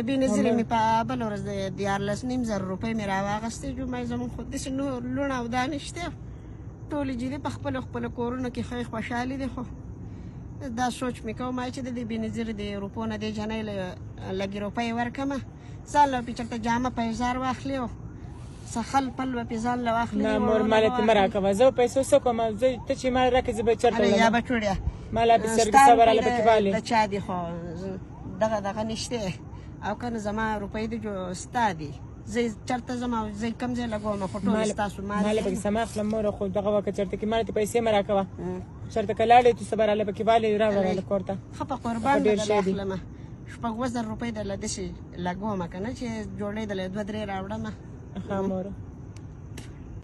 د بېنظیرې مې په بله ورځ د 14,500 روپۍ مې راواخیستې جومای زمونږ خو داسې لوڼه او دا نشته ټولې جدي په خپلو خپلو کورونو کې ښه خوشحالي دي خو دا سوچ مې کوم چې د دې بېنظیرې د روپو نه دې جنۍ لږې روپۍ ورکړمه ځان له پې چېرته جامه په 1000 واخلي او څه خل پل به پې ځان له واخلي نه مور ما له مه راکوه زه په پیسو څه کوم ته چې ما راکړې زه به چېرته یا بچوړیا ما لا په سترګې صبر هله پکې بالې د چا دي خو دغه نشته او که نه زما روپۍ د ستا دي زه چېرته ځم او زه کوم ځای لګوم خو ټول ستاسو ما له پکې سم اخلم مور خو دغه وکړه چېرته کې ما ته پیسې مه راکوه چېرته که لاړې ته صبر هله پکې بالې راوړه هله کور ته ښه په قربان به درله اخلمه 15,000 روپۍ درله داسې لګومه که نه چې جوړې درله 2-3 راوړمه ښه مور